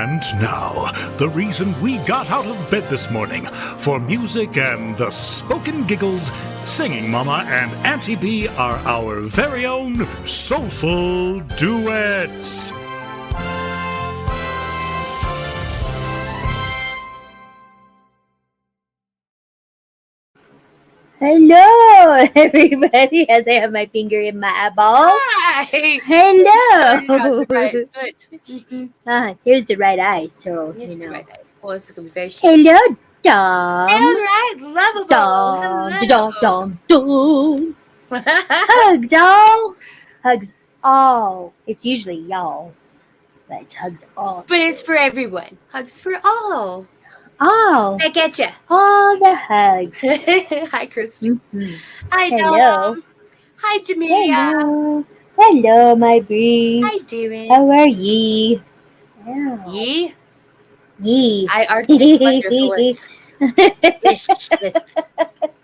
And now, the reason we got out of bed this morning. For music and the spoken giggles, Singing Mama and AuntieB are our very own soulful duets. Hello, everybody, as I have my finger in my eyeball. Hi! Hello! Right foot. Here's the right eye, so, Yes, you know. right. Well, it's going to be very short. Hello, Dom. All right, lovable. Dom. Hugs all. Hugs all. It's usually y'all, but it's hugs all. But it's for everyone. Hugs for all. All. I get you. All the hugs. Hi, Kristen. Mm-hmm. Hi, Hello. Dom. Hi, Jamelia. Hello, my Bree. How you doing? How are ye? Yeah. Ye? I articulate wonderfully.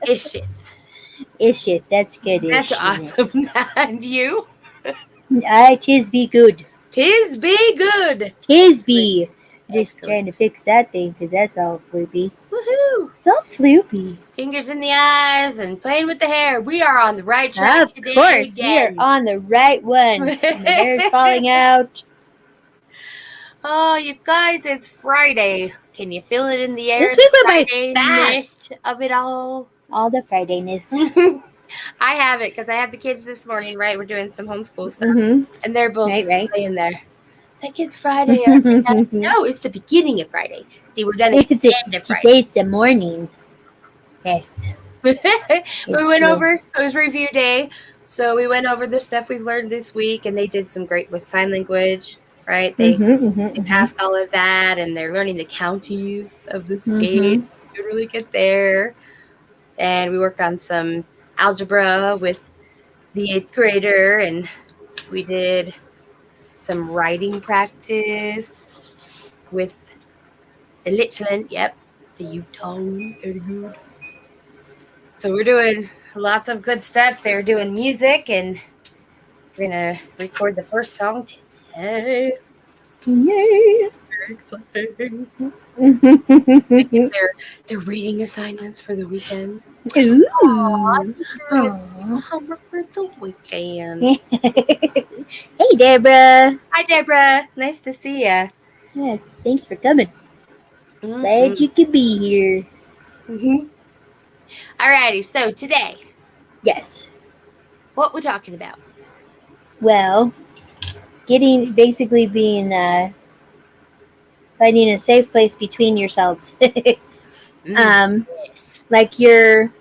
Ishit. That's good. That's awesome. And you? Tis be good. Tis be good. Tis be. Just Excellent. trying to fix that thing because that's all floopy. Woohoo! It's all floopy. Fingers in the eyes and playing with the hair. We are on the right track today. Of course, again. we are on the right one. My hair's falling out. Oh, you guys, it's Friday. Can you feel it in the air? This week went by Friday-ness fast. of it all. All the Fridayness. I have it because I had the kids this morning, right? We're doing some homeschool stuff. Mm-hmm. And they're both Right. playing there. It's like, it's Friday. No, it's the beginning of Friday. See, we're done at the end of Friday. Today's the morning. Yes. We went true. over, it was review day. So we went over the stuff we've learned this week, and they did some great with sign language, right? They passed all of that, and they're learning the counties of the state. Did really get there. And we worked on some algebra with the 8th grader, and we did some writing practice with the Litchland. Yep, the U-Tone. Very good. So we're doing lots of good stuff. They're doing music, and we're going to record the first song today. Yay. Very exciting. They're reading assignments for the weekend. Ooh. Homework for the weekend. Hey, Deborah. Hi, Deborah. Nice to see you. Yes, thanks for coming. Glad you could be here. Alrighty, so today, Yes. what we're talking about? Well, being finding a safe place between yourselves. Yes. Like your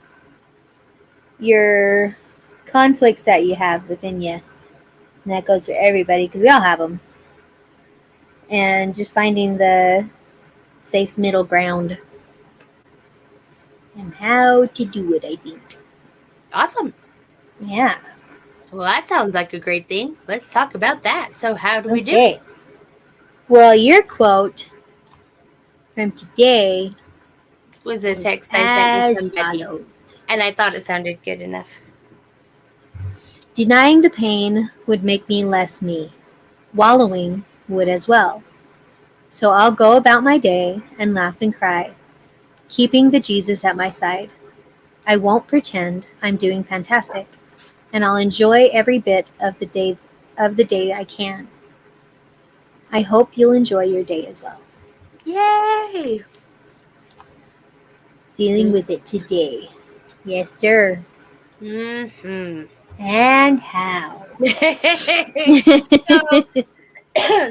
conflicts that you have within you. And that goes for everybody because we all have them. And just finding the safe middle ground. And how to do it, I think. Awesome. Yeah. Well, that sounds like a great thing. Let's talk about that. So how do we do Okay. it? Well, your quote from today Was a is text I sent to as somebody, follows. and I thought it sounded good enough. Denying the pain would make me less me. Wallowing would as well. So I'll go about my day and laugh and cry, keeping the Jesus at my side. I won't pretend I'm doing fantastic, and I'll enjoy every bit of the day I can. I hope you'll enjoy your day as well. Yay! Dealing with it today. Yes, sir. Mm-hmm. And how?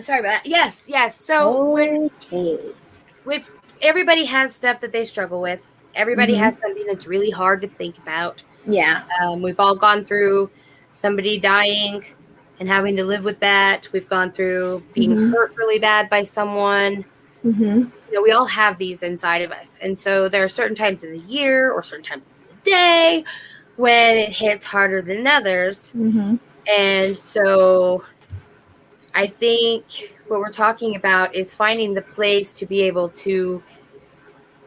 Sorry about that. Yes. So with everybody has stuff that they struggle with. Everybody has something that's really hard to think about. Yeah. We've all gone through somebody dying and having to live with that. We've gone through being hurt really bad by someone. You know, we all have these inside of us. And so there are certain times of the year or certain times of the day when it hits harder than others. And so I think what we're talking about is finding the place to be able to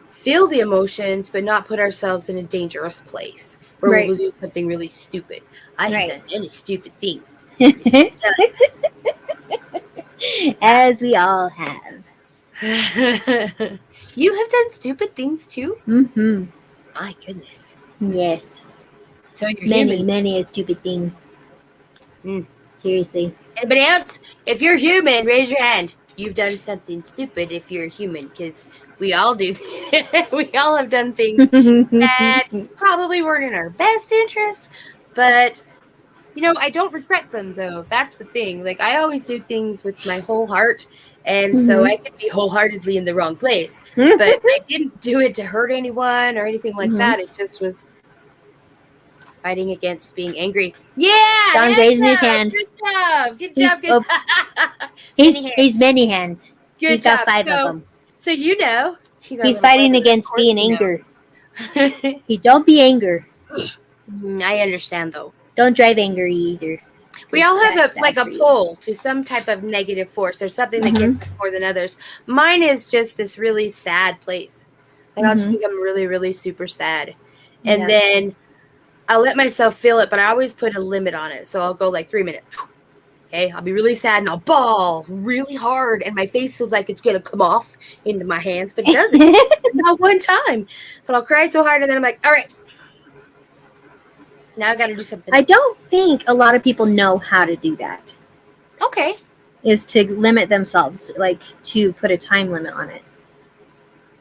feel the emotions, but not put ourselves in a dangerous place where we will do something really stupid. I have done many stupid things. As we all have. You have done stupid things too? Mm-hmm. My goodness. Yes. So you're Many, human. many a stupid thing. Mm. Seriously. Anybody else? If you're human, raise your hand. You've done something stupid if you're human, because we all do. We all have done things that probably weren't in our best interest, but I don't regret them, though. That's the thing. Like, I always do things with my whole heart, and so I could be wholeheartedly in the wrong place. But I didn't do it to hurt anyone or anything like that. It just was fighting against being angry. Yeah, Don's hands raising his up. hand. Good job. Good He's job. Good. Many hands. he's many hands. Good He's got job. 5 of them. So he's our He's little fighting brother. Of against course being he anger. knows. He don't be anger. I understand, though. Don't drive angry either. We all have That's a bad for you. pull to some type of negative force. There's something that gets us more than others. Mine is just this really sad place. Like, I'll just become really, really super sad. And then I'll let myself feel it, but I always put a limit on it. So I'll go like 3 minutes. Okay, I'll be really sad and I'll bawl really hard, and my face feels like it's gonna come off into my hands, but it doesn't. Not one time. But I'll cry so hard, and then I'm like, all right, now I got to do something. I don't think a lot of people know how to do that. Okay. Is to limit themselves, like to put a time limit on it.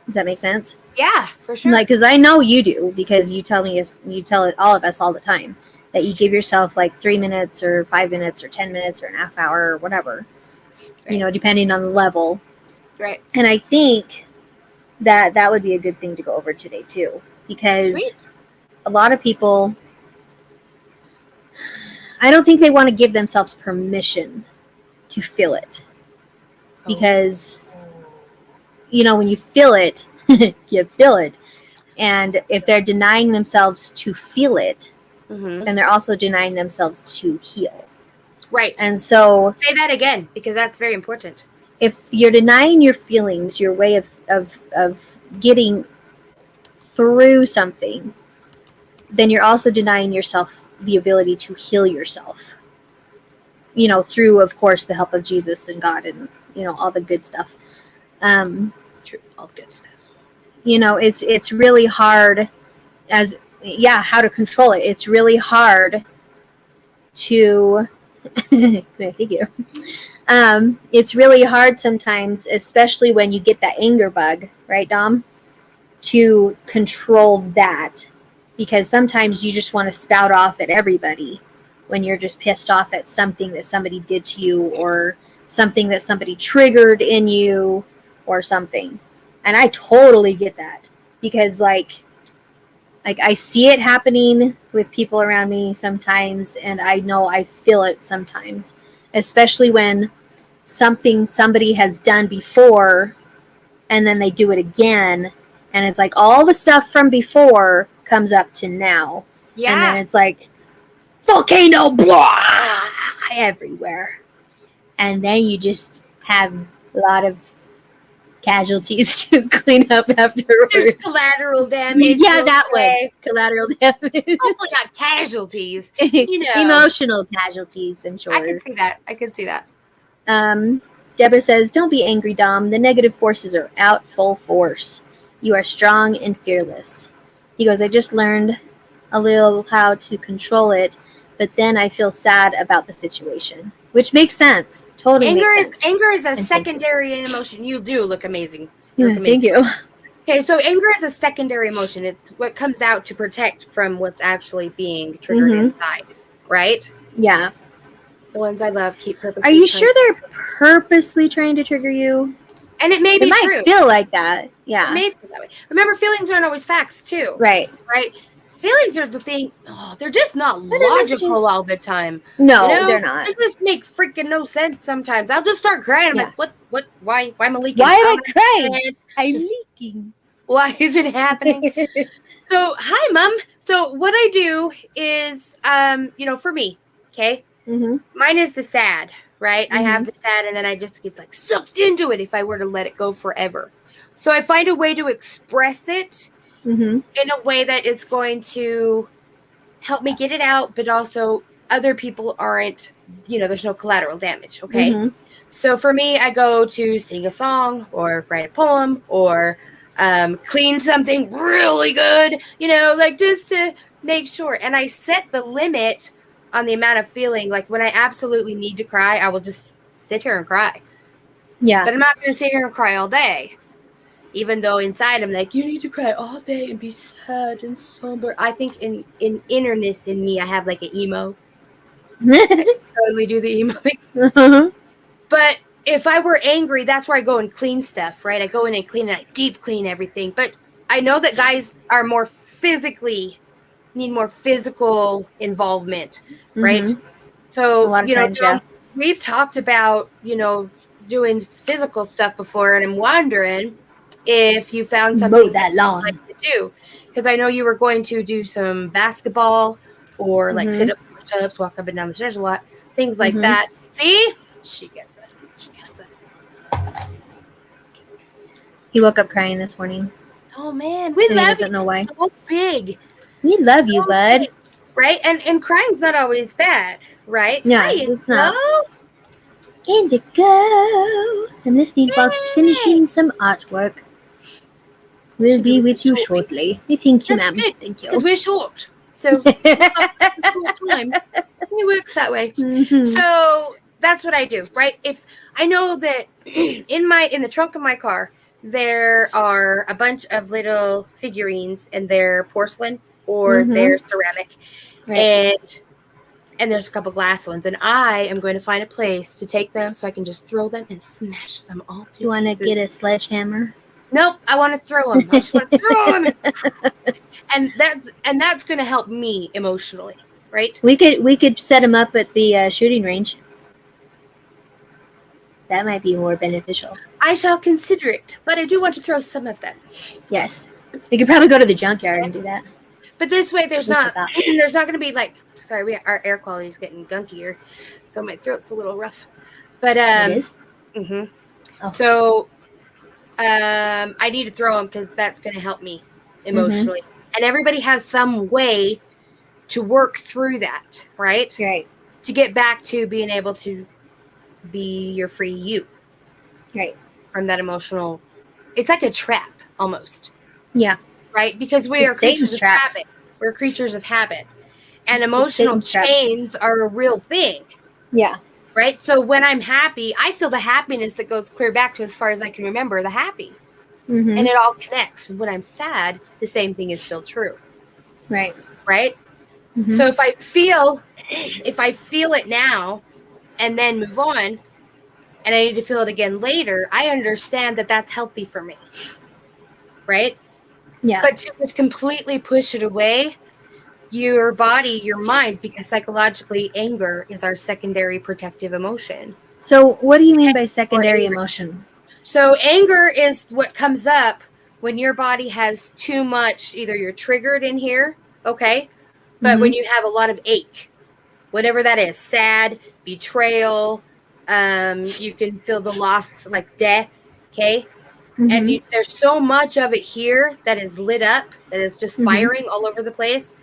Does that make sense? Yeah, for sure. Like, because I know you do, because you tell all of us all the time that you give yourself like 3 minutes or 5 minutes or 10 minutes or an half hour or whatever, Right. Depending on the level. Right. And I think that would be a good thing to go over today too, because Sweet. a lot of people, I don't think they want to give themselves permission to feel it, because when you feel it, you feel it. And if they're denying themselves to feel it, then they're also denying themselves to heal. Right. And so say that again, because that's very important. If you're denying your feelings, your way of getting through something, then you're also denying yourself the ability to heal yourself. Through, of course, the help of Jesus and God and, all the good stuff. True. All good stuff. It's really hard how to control it. It's really hard to, thank you. It's really hard sometimes, especially when you get that anger bug, right, Dom? To control that, because sometimes you just want to spout off at everybody when you're just pissed off at something that somebody did to you, or something that somebody triggered in you, or something. And I totally get that, because like I see it happening with people around me sometimes, and I know I feel it sometimes, especially when somebody has done before and then they do it again, and it's like all the stuff from before comes up to now. Yeah. And then it's like volcano blah everywhere. And then you just have a lot of casualties to clean up afterwards. There's collateral damage. Yeah, that way. Collateral damage. Hopefully not casualties. Emotional casualties, I'm sure. I can see that. Deborah says, don't be angry, Dom. The negative forces are out full force. You are strong and fearless. He goes, I just learned a little how to control it, but then I feel sad about the situation. Which makes sense. Totally makes sense. Anger is a secondary emotion. You do look amazing. Thank you. Okay, so anger is a secondary emotion. It's what comes out to protect from what's actually being triggered inside, right? Yeah. The ones I love keep purposely. Are you sure they're purposely trying to trigger you? And it may be true. It might feel like that. Yeah. It may feel that way. Remember, feelings aren't always facts, too. Right. Right? Feelings are the thing. Oh, they're just not logical all the time. No, they're not. They just make freaking no sense sometimes. I'll just start crying. I'm like, what? Why am I leaking? Why am I crying? I'm leaking. Why is it happening? So, hi, Mom. So, what I do is, for me, okay? Mine is the sad, right? I have the sad, and then I just get like sucked into it if I were to let it go forever. So, I find a way to express it in a way that is going to help me get it out, but also other people aren't, there's no collateral damage. Okay. Mm-hmm. So for me, I go to sing a song or write a poem or clean something really good, like just to make sure. And I set the limit on the amount of feeling. Like when I absolutely need to cry, I will just sit here and cry. Yeah. But I'm not going to sit here and cry all day. Even though inside I'm like, you need to cry all day and be sad and somber. I think in innerness in me, I have like an emo. I totally do the emo thing. Uh-huh. But if I were angry, that's where I go and clean stuff, right? I go in and clean and I deep clean everything. But I know that guys are need more physical involvement, right? Mm-hmm. So, A lot of times, yeah. we've talked about, doing physical stuff before, and I'm wondering if you found something Mow that lawn. you'd like to do. Because I know you were going to do some basketball or like sit-ups, push-ups, walk up and down the stairs a lot, things like that. See? She gets it. She gets it. He woke up crying this morning. Oh, man. We And he love doesn't know why. So big. We love you, bud. Big, right? And crying's not always bad, right? Yeah, Hi, it's not. Indigo. Indigo. I'm listening whilst finishing some artwork. We'll be with you shortly. Thank you, ma'am. Thank you. Because we're short. So, time. It works that way. Mm-hmm. So, that's what I do, right? If I know that in the trunk of my car, there are a bunch of little figurines and they're porcelain or they're ceramic. Right. And there's a couple glass ones, and I am going to find a place to take them so I can just throw them and smash them all to pieces. You want to get a sledgehammer? Nope, I want to throw them. I just want to throw them. And that's going to help me emotionally, right? We could set them up at the shooting range. That might be more beneficial. I shall consider it, but I do want to throw some of them. Yes, we could probably go to the junkyard and do that. But this way, there's not going to be like. Sorry, our air quality is getting gunkier, so my throat's a little rough. But it is. Mm-hmm. Oh. So I need to throw them because that's going to help me emotionally. And everybody has some way to work through that, right? Right. To get back to being able to be your free you. Right. From that emotional. It's like a trap almost. Yeah. Right? Because we are creatures of habit. We're creatures of habit. And emotional chains are a real thing. Yeah. Right? So when I'm happy, I feel the happiness that goes clear back to as far as I can remember the happy. And it all connects. When I'm sad, the same thing is still true. Right. Right? So if I feel it now and then move on and I need to feel it again later, I understand that that's healthy for me. Right? Yeah. But to just completely push it away, your body, your mind, because psychologically anger is our secondary protective emotion. So what do you mean by secondary emotion? So anger is what comes up when your body has too much, either you're triggered in here, okay? But when you have a lot of ache, whatever that is, sad, betrayal, you can feel the loss, like death, okay? And there's so much of it here that is lit up, that is just firing all over the place,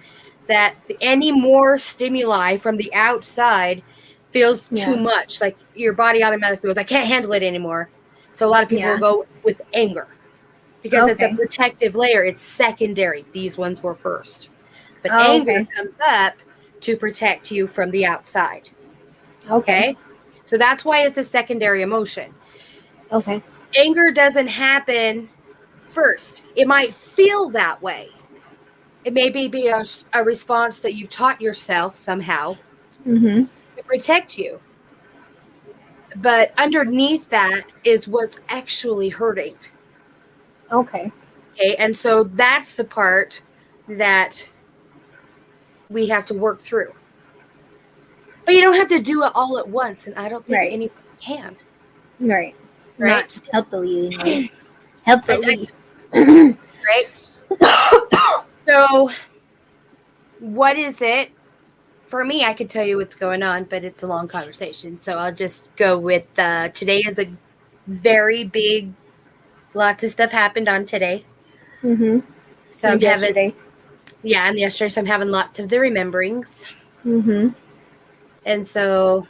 that any more stimuli from the outside feels too much. Like your body automatically goes, I can't handle it anymore. So a lot of people will go with anger because it's a protective layer. It's secondary. These ones were first. But anger comes up to protect you from the outside. Okay? So that's why it's a secondary emotion. Okay. Anger doesn't happen first. It might feel that way. It may be a response that you've taught yourself somehow to protect you. But underneath that is what's actually hurting. Okay. Okay, and so that's the part that we have to work through. But you don't have to do it all at once, and I don't think anyone can. Right. Right? Not healthily, anyways. Healthily. Right? So, what is it? For me, I could tell you what's going on, but it's a long conversation. So, I'll just go with today is a very big, lots of stuff happened on today. So, I'm having, and yesterday, so I'm having lots of the rememberings. And so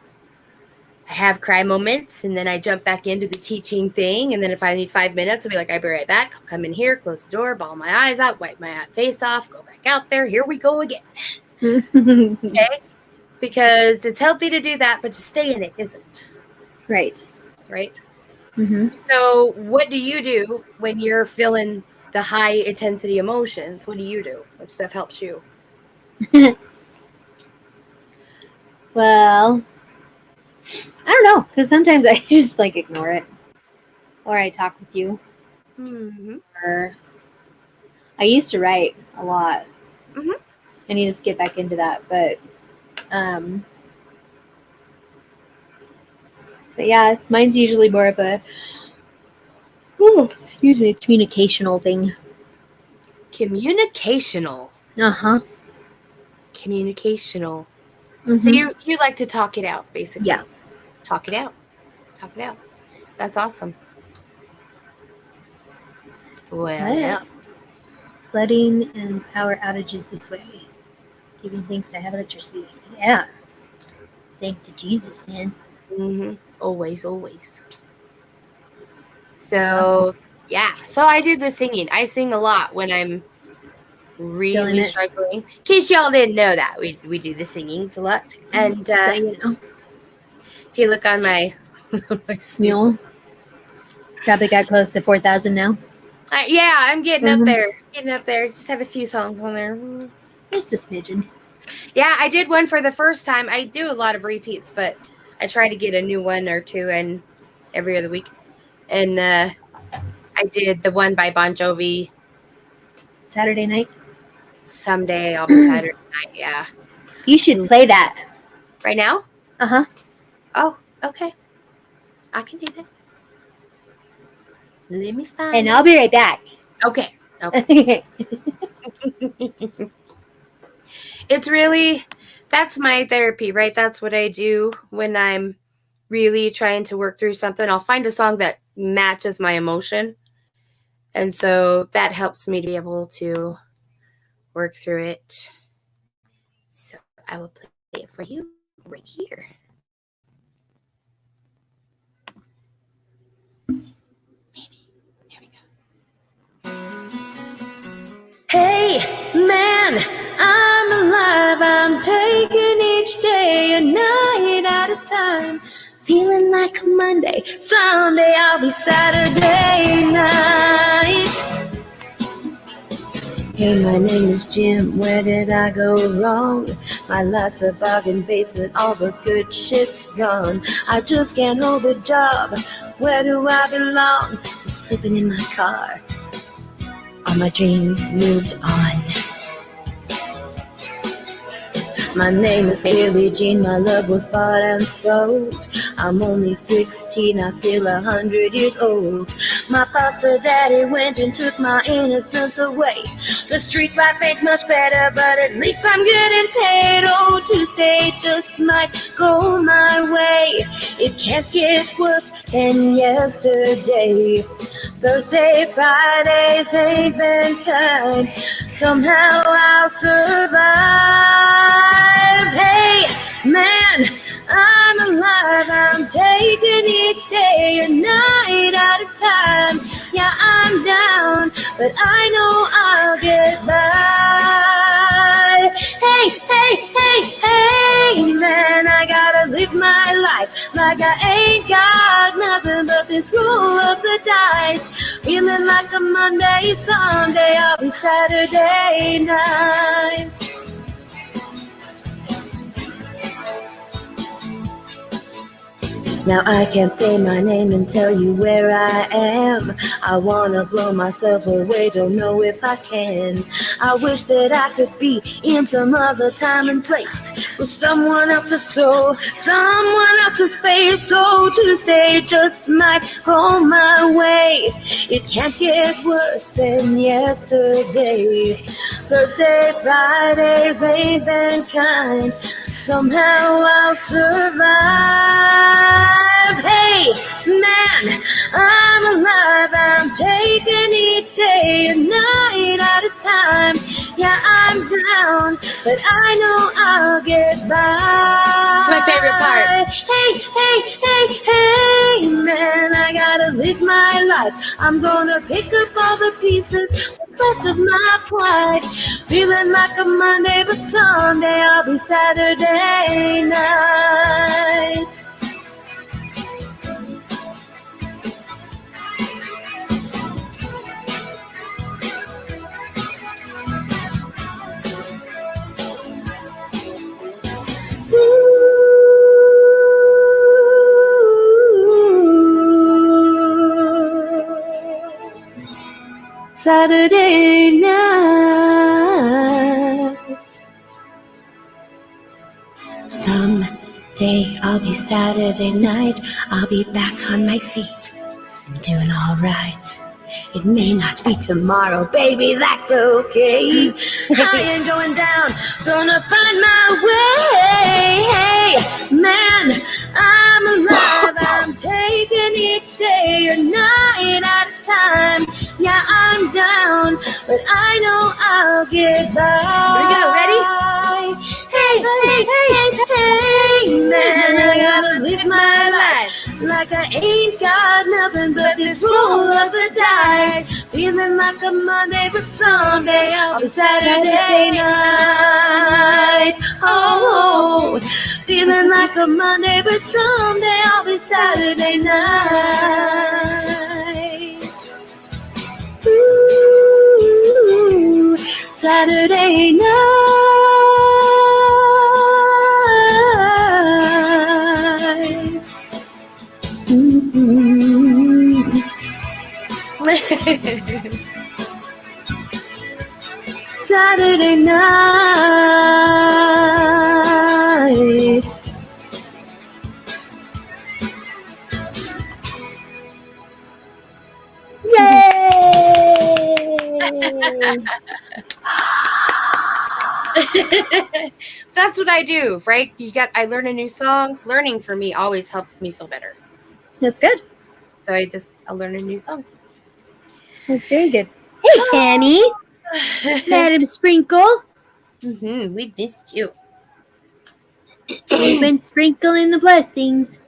I have cry moments, and then I jump back into the teaching thing. And then if I need 5 minutes, I'll be like, I'll be right back. I'll come in here, close the door, bawl my eyes out, wipe my face off, go back out there. Here we go again. Okay? Because it's healthy to do that, but to stay in it isn't. Right. Right? Mm-hmm. So what do you do when you're feeling the high intensity emotions? What do you do? What stuff helps you? Well, I don't know, because sometimes I just like ignore it, or I talk with you, Mm-hmm. or I used to write a lot. Mm-hmm. I need to get back into that, but yeah, mine's usually more of a communicational thing. Communicational. Uh-huh. Communicational. Mm-hmm. So you like to talk it out, basically. Yeah. Talk it out. Talk it out. That's awesome. Well, flooding and power outages this way. Giving thanks I have electricity. Yeah. Thank you, Jesus, man. Mm-hmm. Always, always. So, yeah. So I do the singing. I sing a lot when I'm really struggling. In case y'all didn't know that, we do the singings a lot. And so, you know, if you look on my mule, probably got close to 4,000 now. Yeah, I'm getting up there. Getting up there. Just have a few songs on there. Just a smidgen. Yeah, I did one for the first time. I do a lot of repeats, but I try to get a new one or two in every other week. And I did the one by Bon Jovi. Saturday night? Someday I'll be Saturday night, yeah. You should play that. Right now? Uh-huh. Oh, okay. I can do that. Let me find And I'll be right back. Okay. Okay. It's really, that's my therapy, right? That's what I do when I'm really trying to work through something. I'll find a song that matches my emotion. And so that helps me to be able to work through it. So I will play it for you right here. Maybe. There we go. Hey, man, I'm alive. I'm taking each day a night at a time. Feeling like a Monday, Sunday, I'll be Saturday night. Hey, my name is Jim, where did I go wrong? My life's a bargain basement, all the good shit's gone. I just can't hold a job, where do I belong? I'm sleeping in my car, all my dreams moved on. My name is Billie Jean, my love was bought and sold. I'm only 16, I feel 100 years old. My foster daddy went and took my innocence away. The street life ain't much better, but at least I'm getting paid. Oh, Tuesday just might go my way. It can't get worse than yesterday. Thursday, Fridays ain't been kind. Somehow I'll survive. Hey, man, I'm alive. I'm taking each day a night at a time. Yeah, I'm down, but I know I'll get by. Hey, hey, hey, hey, man, I gotta live my life like I ain't got nothing but this roll of the dice. Feeling like a Monday, Sunday, I'll be Saturday night. Now I can't say my name and tell you where I am. I wanna blow myself away, don't know if I can. I wish that I could be in some other time and place with someone else's soul, someone else's face. So Tuesday just might go my way. It can't get worse than yesterday. Thursday, Fridays ain't been kind. Somehow I'll survive. Hey, man, I'm alive. I'm taking each day a night at a time. Yeah, I'm down, but I know I'll get by. So my favorite part. Hey, man, I gotta live my life. I'm gonna pick up all the pieces, what's left of my pride. Feeling like a Monday, but someday I'll be Saturday night. Saturday night. Someday I'll be Saturday night. I'll be back on my feet, doing all right. It may not be tomorrow, baby, that's okay. High and going down, gonna find my way. Hey, man, I'm alive. I'm taking each day a night at a time. Yeah, I'm down, but I know I'll get by. Here we go, ready? Hey, man, I gotta live my life like I ain't got nothing but this roll of the dice. Feeling like a Monday, but someday I'll be Saturday night. Oh, feeling like a Monday, but someday I'll be Saturday night. Ooh, Saturday night. Saturday night. Yay! That's what I do, right? I learn a new song. Learning for me always helps me feel better. That's good. So I'll learn a new song. That's very good. Hey, Tanny. Madam Sprinkle. We missed you. We've been sprinkling the blessings.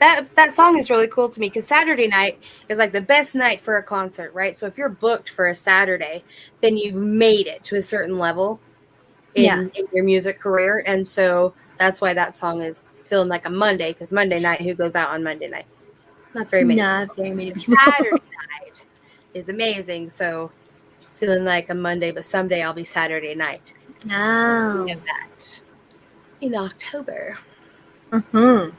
That song is really cool to me because Saturday night is like the best night for a concert, right? So if you're booked for a Saturday, then you've made it to a certain level in your music career. And so that's why that song is feeling like a Monday, because Monday night, who goes out on Monday nights? Not very many. Not very many people. Saturday night is amazing. So feeling like a Monday, but someday I'll be Saturday night. Oh. We have that in October. Mm-hmm.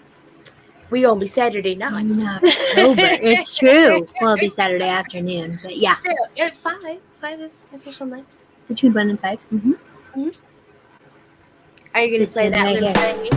We won't be Saturday night. In October. It's true. Well, it'll be Saturday afternoon, but yeah. Still, at 5. 5 is official night. Between 1 and 5. Mm-hmm. Are you going to play that right little thing?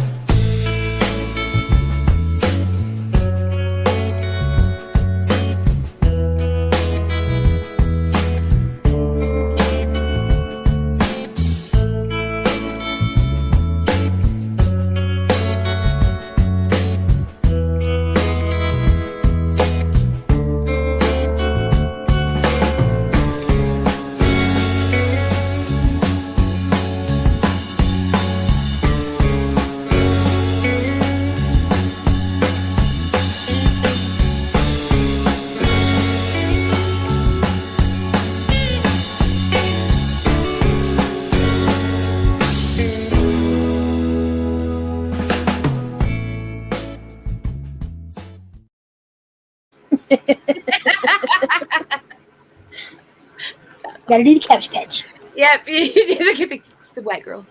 Gotta do the couch pitch. Yep, it's the white girl.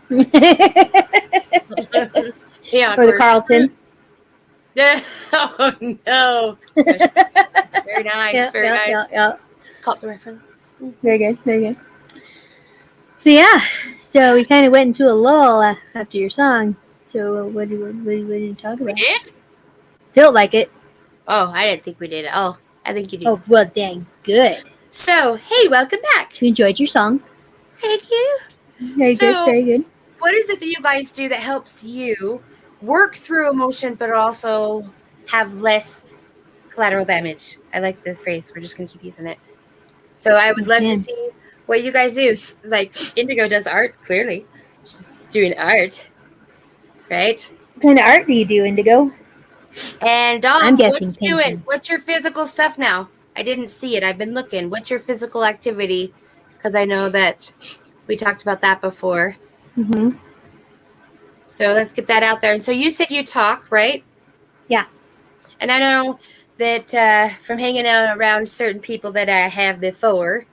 Yeah, or the Carlton. Oh no! Very nice, very nice. Yeah. Caught the reference. Very good, very good. So we kind of went into a lull after your song. So what did you talk about? We did? Felt like it. Oh, I didn't think we did. Oh, I think you did. Oh, well, dang good. So, hey, welcome back. You enjoyed your song. Thank you. Very good, very good. What is it that you guys do that helps you work through emotion, but also have less collateral damage? I like the phrase. We're just going to keep using it. So I would love to see what you guys do. Like Indigo does art, clearly. She's doing art, right? What kind of art do you do, Indigo? And I'm Dom, what guessing you doing? painting. What's your physical stuff now? I didn't see it. I've been looking. What's your physical activity? Because I know that we talked about that before. Mm-hmm. So let's get that out there. And so you said you talk, right? Yeah. And I know that from hanging out around certain people that I have before,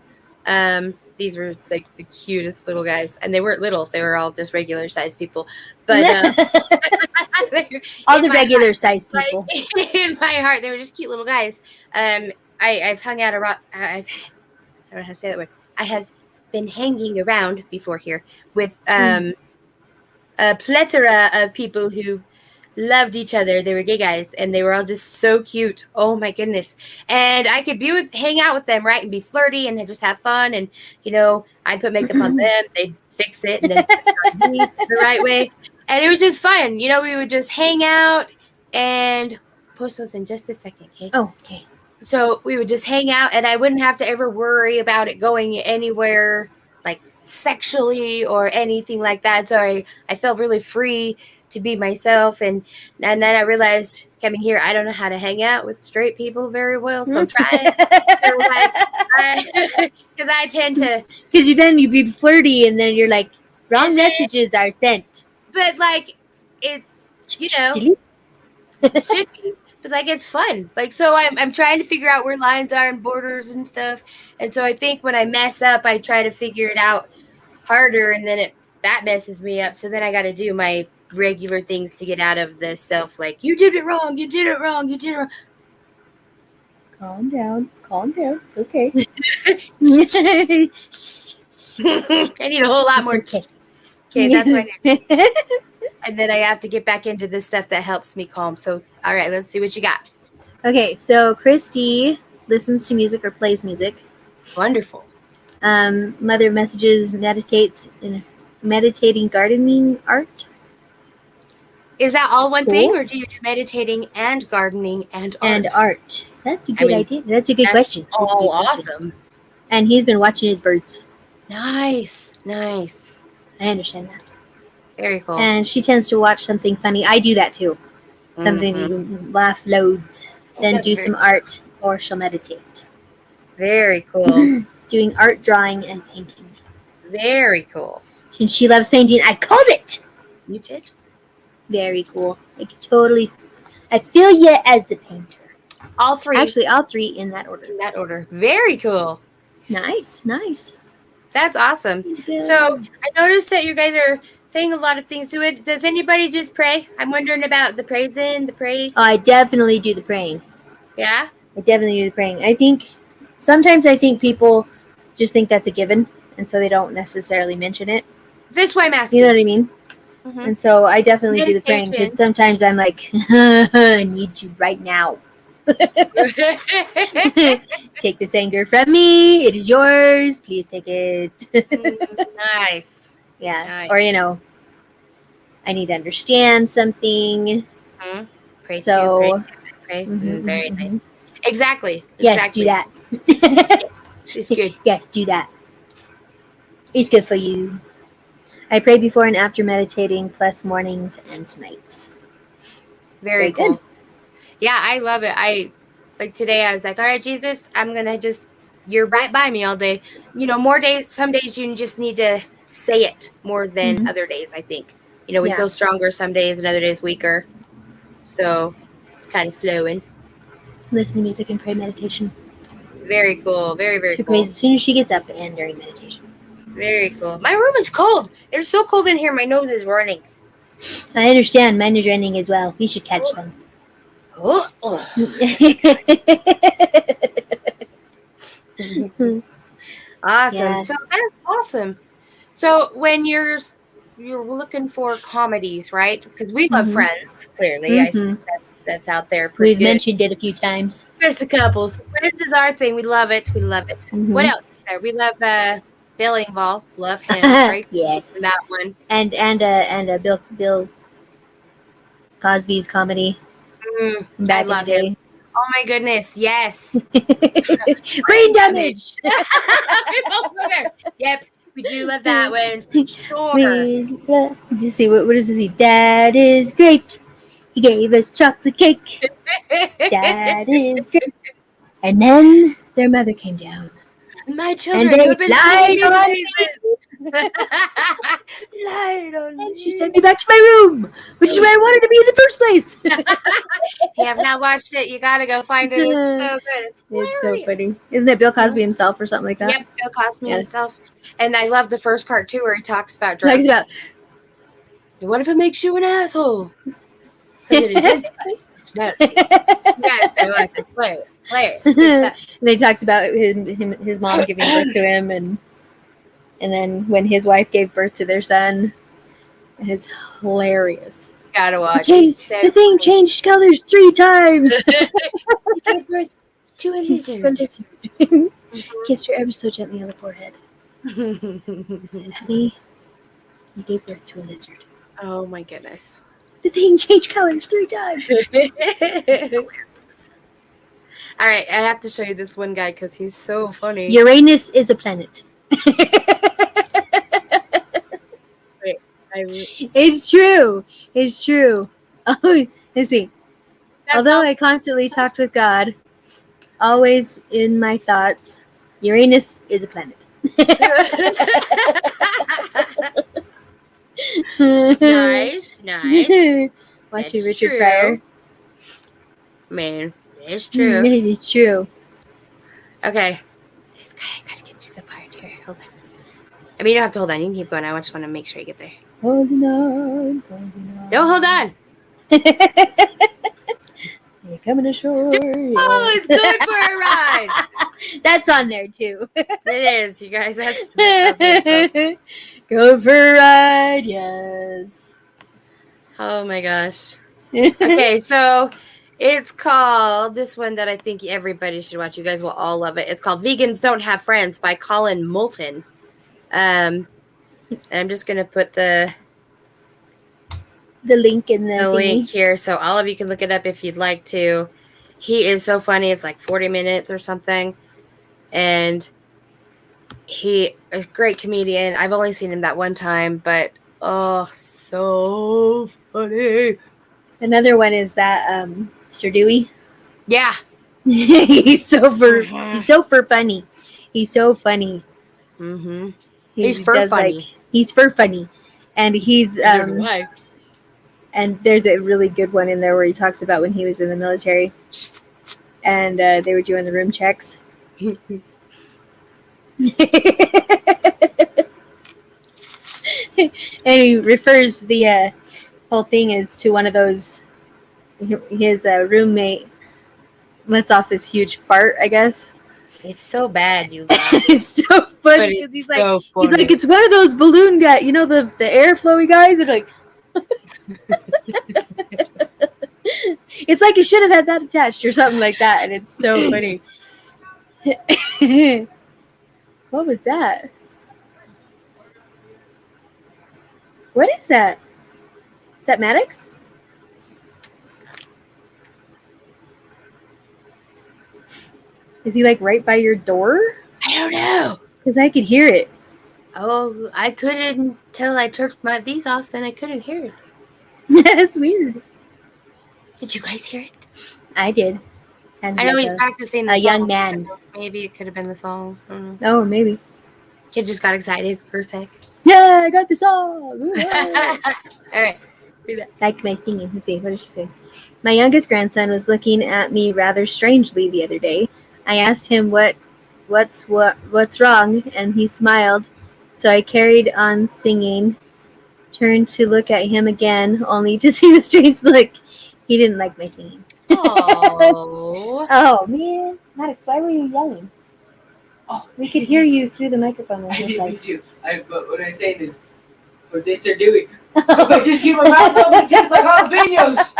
these were like the cutest little guys. And they weren't little. They were all just regular sized people. But all the regular sized people. Like, in my heart, they were just cute little guys. I've hung out around. I don't know how to say that word. I have been hanging around before here with a plethora of people who loved each other. They were gay guys, and they were all just so cute. Oh my goodness! And I could hang out with them, right, and be flirty and just have fun. And I'd put makeup on them, they'd fix it, and then put it on me the right way. And it was just fun. We would just hang out and post those in just a second, okay? Oh, okay. So we would just hang out, and I wouldn't have to ever worry about it going anywhere like sexually or anything like that. So I felt really free to be myself. And then I realized coming here, I don't know how to hang out with straight people very well. So I'm trying. Because I tend to. Because you be flirty, and then you're like, wrong messages are sent. But like, it's, it should be. But like, it's fun. Like, so I'm trying to figure out where lines are and borders and stuff. And so I think when I mess up, I try to figure it out harder, and then that messes me up. So then I got to do my regular things to get out of the self. Like, you did it wrong. You did it wrong. You did it wrong. Calm down. It's okay. I need a whole lot more. Okay, that's what I need. And then I have to get back into the stuff that helps me calm. So, all right, let's see what you got. Okay, so Christy listens to music or plays music. Wonderful. Mother messages, meditating gardening art. Is that all one thing, or do you do meditating and gardening and art? And art. That's a good idea. That's a good question. All awesome. And he's been watching his birds. Nice. I understand that. Very cool. And she tends to watch something funny. I do that too. Something you laugh loads. Then do some art, or she'll meditate. Very cool. Doing art, drawing, and painting. Very cool. Since she loves painting, I called it! You did? Very cool. I feel you as a painter. All three. Actually, all three in that order. Very cool. Nice. That's awesome. So I noticed that you guys are saying a lot of things to it. Does anybody just pray? I'm wondering about the pray. Oh, I definitely do the praying. Yeah? I definitely do the praying. Sometimes I think people just think that's a given, and so they don't necessarily mention it. That's why I'm asking. You know what I mean? Mm-hmm. And so I definitely do the praying, because sometimes I'm like, I need you right now. Take this anger from me. It is yours. Please take it. Nice. Yeah. Nice. Or, I need to understand something. Mm-hmm. Pray. Very nice. Exactly. Yes, do that. It's good. Yes, do that. It's good for you. I pray before and after meditating, plus mornings and nights. Very cool. Good. Yeah, I love it. Like today, I was like, all right, Jesus, I'm going to you're right by me all day. More days, some days you just need to say it more than other days, I think. We feel stronger some days and other days weaker. So it's kind of flowing. Listen to music and pray meditation. Very cool. Very, very she cool. Prays as soon as she gets up and during meditation. Very cool. My room is cold. It's so cold in here. My nose is running. I understand. Mine is running as well. We should catch them. Oh. Awesome. Yeah. So that's awesome. So when you're looking for comedies, right? Because we love Friends, clearly. I think that's out there. We've mentioned it a few times. Just a couple. So Friends is our thing. We love it. What else is there? We love Bill Engvall. Love him, right? Yes. That one. And Bill Cosby's comedy. I love him. Oh my goodness, yes. Brain damage. We both were there. Yep, we do love that one. For sure. Did you see what does it say? Dad is great. He gave us chocolate cake. Dad is great. And then their mother came down. My And children, they you have been lied on me. Lied on me. And she sent me back to my room, which is where I wanted to be in the first place. If you have not watched it, you gotta go find it. It's so good. It's so funny. Isn't it Bill Cosby himself or something like that? Yep, Bill Cosby himself. And I love the first part too, where he talks about Talks about what if it makes you an asshole? Because it is. Yes, I like it. Hilarious. And then he talks about his mom giving birth to him, and then when his wife gave birth to their son, and it's hilarious. Gotta watch. The thing changed colors 3 times. He gave birth to a lizard. Kissed her ever so gently on the forehead. Said, honey, you gave birth to a lizard. Oh my goodness. The thing changed colors 3 times. All right, I have to show you this one guy because he's so funny. Uranus is a planet. Wait, It's true. It's true. Oh, let's see. Although I constantly talked with God, always in my thoughts, Uranus is a planet. Nice. Watching That's Richard true. Pryor. Man, it's true. It's true. Okay. This guy, I gotta get to the part here. Hold on. I mean, you don't have to hold on. You can keep going. I just want to make sure you get there. Holding on, holding on. Don't hold on. You're coming ashore. Oh, it's good for a ride. That's on there too. It is, you guys. That's Go for a ride, yes. Oh my gosh. Okay, so it's called this one that I think everybody should watch. You guys will all love it. It's called Vegans Don't Have Friends by Colin Moulton. And I'm just gonna put the link in the link here so all of you can look it up if you'd like to. He is so funny. It's like 40 minutes or something. And he is a great comedian. I've only seen him that one time, but oh, so funny. Another one is that Sir Dewey. Yeah. He's so funny. He's so funny. Mm-hmm. He's fur funny. He's fur funny. And he's and there's a really good one in there where he talks about when he was in the military and they were doing the room checks. And he refers the whole thing is to one of those, his roommate lets off this huge fart, I guess. It's so bad, you guys. It's so funny because he's like, it's one of those balloon guys, you know, the airflowy guys. And like, it's like you should have had that attached or something like that, and it's so funny. What was that? What is that? Is that Maddox? Is he like right by your door? I don't know. Because I could hear it. Oh, I couldn't till I turned these off, then I couldn't hear it. That's weird. Did you guys hear it? I did. I know he's practicing the a song. young man. Maybe it could have been the song. I don't know. Oh, maybe. Kid just got excited for a sec. Yeah, I got the song. All right. Like my singing. Let's see. What did she say? My youngest grandson was looking at me rather strangely the other day. I asked him what's wrong, and he smiled. So I carried on singing, turned to look at him again, only to see the strange look. He didn't like my singing. Oh. Oh, man. Maddox, why were you yelling? Oh, we could hear you through the microphone. I did, me too. But what I'm saying is, what they start doing, if I just keep my mouth open, it tastes like jalapenos.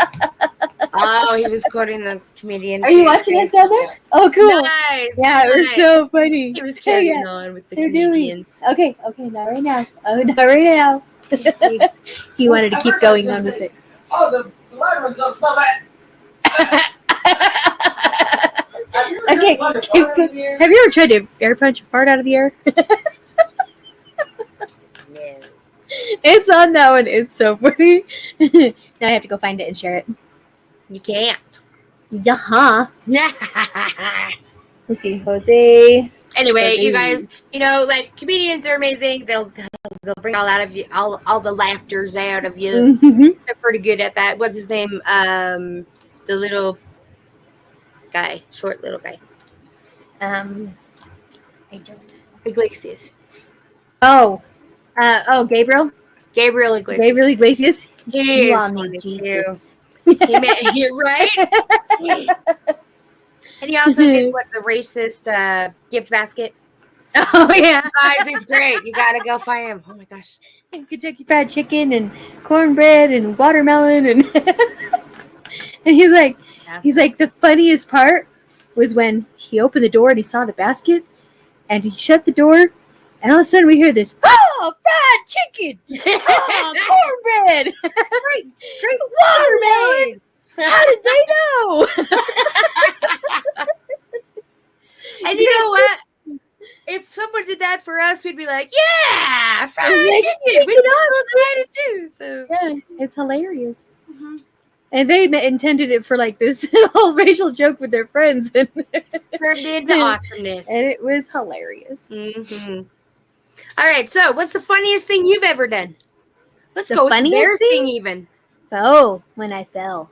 Oh, he was quoting the comedian. Are you watching us down there? Oh, cool. Nice. Yeah, it was so funny. He was carrying on with the comedians. Okay, not right now. Oh, not right now. He wanted to keep going on with it. Oh, the light ones don't smell bad. Have you ever Okay, tried to punch a fart out of the air? have you ever tried to air punch a fart out of the air? No. It's on that one. It's so funny. Now I have to go find it and share it. You can't. Yeah. Let's see, Jose. Anyway, you Jose. guys, like comedians are amazing. They'll bring all out of you, all the laughters out of you. Mhm. They're pretty good at that. What's his name? The little guy, short little guy, I don't know. Iglesias. Oh, Gabriel. Gabriel Iglesias. Gabriel Iglesias. He You is all funny need too. Jesus. You're right. And he also did the racist gift basket. Oh yeah. Guys, it's great. You gotta go find him. Oh my gosh. And Kentucky Fried Chicken and cornbread and watermelon and and he's like the funniest part was when he opened the door and he saw the basket and he shut the door and all of a sudden we hear this, oh, fried chicken, oh, cornbread, great watermelon. How did they know? And you know what? If someone did that for us, we'd be like, yeah, fried chicken. We love it too. So Yeah, it's hilarious. And they intended it for like this whole racial joke with their friends, and turned into awesomeness. and it was hilarious. Mm-hmm. All right, so what's the funniest thing you've ever done? Let's The go with funniest embarrassing thing? even. Oh, when I fell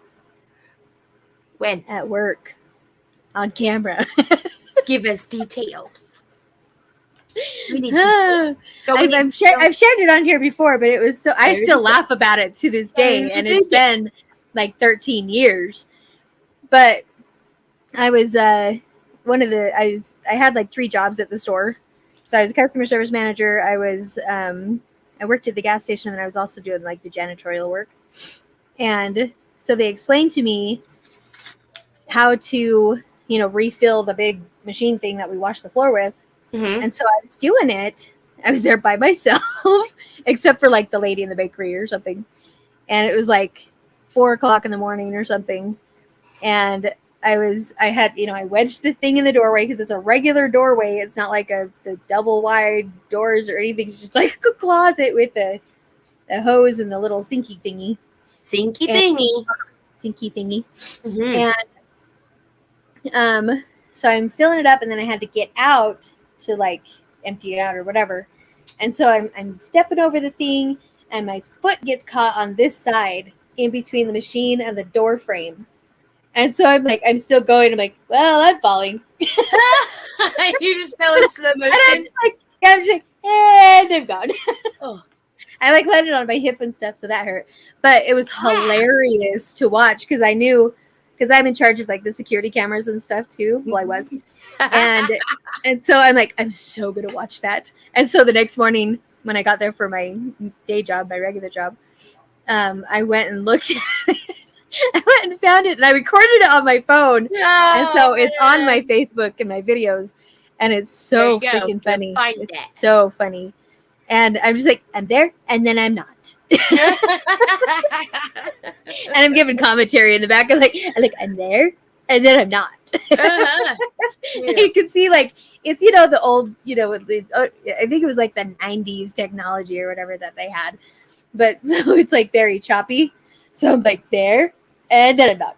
When? at work on camera. Give us details. We need details. I've shared it on here before, but it was so I still laugh about it to this day, and it's been like 13 years. But I was I had like 3 jobs at the store. So I was a customer service manager. I worked at the gas station, and I was also doing like the janitorial work. And so they explained to me how to, refill the big machine thing that we wash the floor with. Mm-hmm. And so I was doing it. I was there by myself, except for like the lady in the bakery or something. And it was like 4:00 in the morning or something. And I wedged the thing in the doorway because it's a regular doorway. It's not like the double wide doors or anything. It's just like a closet with the hose and the little sinky thingy. Sinky thingy. Mm-hmm. And so I'm filling it up, and then I had to get out to like empty it out or whatever. And so I'm stepping over the thing, and my foot gets caught on this side in between the machine and the door frame. And so I'm still going. I'm like, well, I'm falling. You just fell in slow motion. And I'm just like, and I'm gone. Oh. I like landed on my hip and stuff, so that hurt. But it was hilarious to watch because I'm in charge of like the security cameras and stuff too. Well, I was. And so I'm like, I'm so gonna watch that. And so the next morning when I got there for my day job, my regular job, I went and looked at it. I went and found it, and I recorded it on my phone. And so it's on my Facebook and my videos, and it's so freaking funny. It's so funny. And I'm just like, I'm there, and then I'm not. And I'm giving commentary in the back. I'm there, and then I'm not. You can see like it's the old I think it was like the 90s technology or whatever that they had, but so it's like very choppy. So I'm like there, and then I'm not.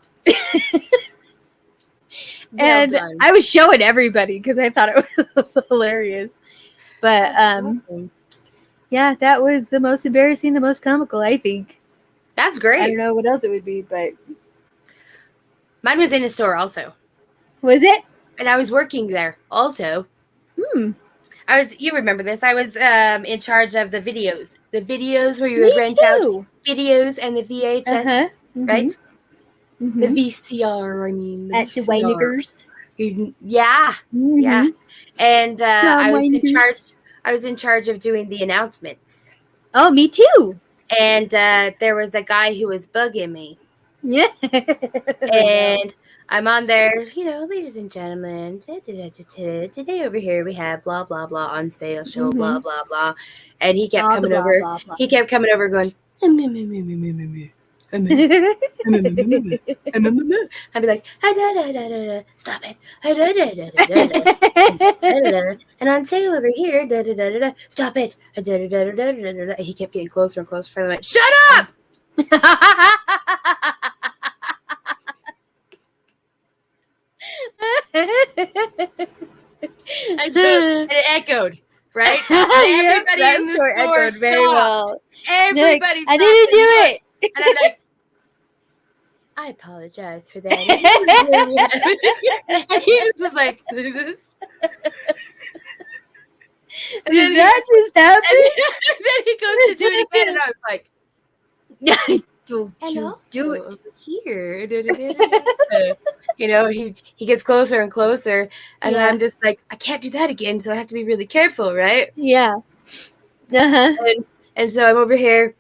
And done. I was showing everybody because I thought it was hilarious. But yeah, that was the most embarrassing, the most comical, I think. That's great. I don't know what else it would be, but mine was in a store also. Was it? And I was working there also. You remember this. I was in charge of the videos. The videos where you would rent out videos and the VHS, right? Mm-hmm. The VCR, I mean. At the Weinigers. Yeah. Mm-hmm. Yeah. And I was in charge of doing the announcements. Oh, me too. And there was a guy who was bugging me. Yeah. And I'm on there, ladies and gentlemen, today over here we have blah, blah, blah on special, blah, blah, blah. And he kept coming over. He kept coming over going, And then, I'd be like, stop it. And on sale over here, stop it. And he kept getting closer and closer. Finally went, shut up! And it echoed, right? Everybody in the store echoed very well. Everybody stopped. I didn't do it. And I'm like, I apologize for that. And he just was like, this. Did that just happen? And then he goes to do it again, and I was like, Don't you do it. over here. You know, he gets closer and closer, and I'm just like, I can't do that again, so I have to be really careful, right? Yeah. Uh-huh. And so I'm over here,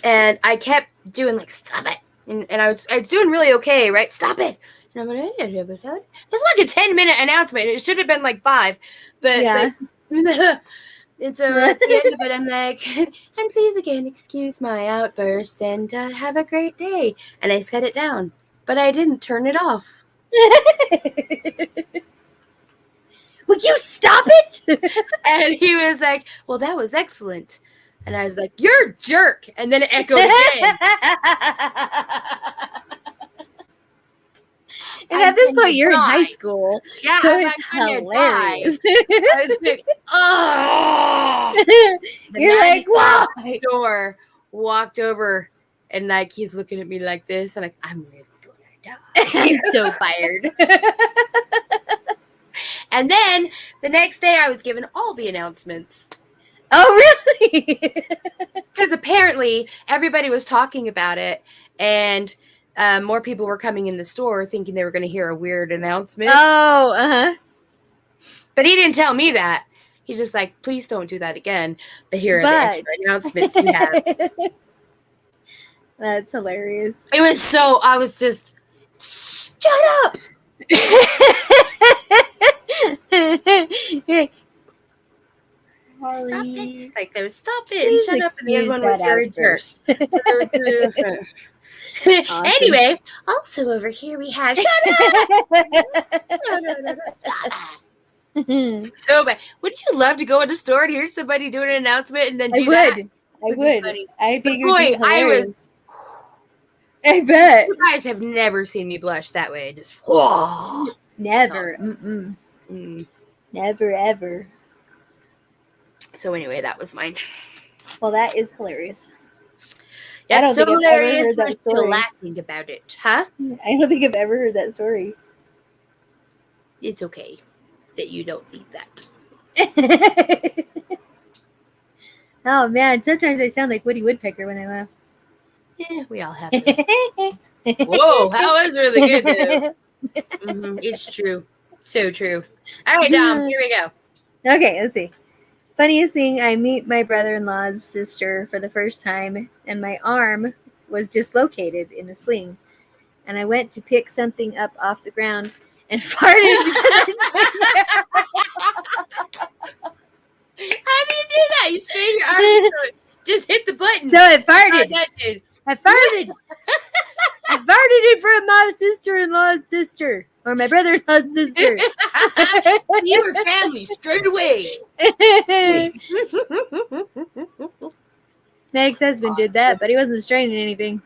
and I kept doing like, stop it. And I was doing really okay, right? Stop it. And I'm like, this is like a 10-minute announcement. It should have been like 5. But yeah. And so at the end of it, I'm like, and please again, excuse my outburst and have a great day. And I set it down, but I didn't turn it off. Would you stop it? And he was like, well, that was excellent. And I was like, you're a jerk. And then it echoed again. And at this point, you're in high school. Yeah, so it's hilarious. I was like, oh. You're like, why? Door walked over, and like he's looking at me like this. I'm like, I'm really gonna die. I'm so fired. And then the next day, I was given all the announcements. Oh, really? Because apparently everybody was talking about it, and more people were coming in the store thinking they were going to hear a weird announcement. Oh, uh-huh. But he didn't tell me that. He's just like, please don't do that again. But here are the extra announcements you have. That's hilarious. It was so, I was just, shut up. You're like, stop it. Like, there was stop it and shut up. And the other one was your jerk. Awesome. Anyway, also over here we have shut up. So bad. Wouldn't you love to go in a store and hear somebody do an announcement and then do that? I would. I think it would be hilarious. I bet. You guys have never seen me blush that way. Just whoa. Never. Never ever. So anyway, that was mine. Well, that is hilarious. Yep, I don't so think I've ever heard that story. Still laughing about it, huh? I don't think I've ever heard that story. It's okay that you don't think that. Oh man, sometimes I sound like Woody Woodpecker when I laugh. Yeah, we all have those. Whoa, that was really good, dude. It's true. So true. All right, Dom, here we go. Okay, let's see. Funniest thing, I meet my brother-in-law's sister for the first time, and my arm was dislocated in a sling. And I went to pick something up off the ground and farted. How do you do that? You straighten your arm, just hit the button. So I farted. I farted. I farted in front of my sister-in-law's sister. Or my brother-in-law's sister. You were family straight away. My ex-husband did that, but he wasn't straining anything.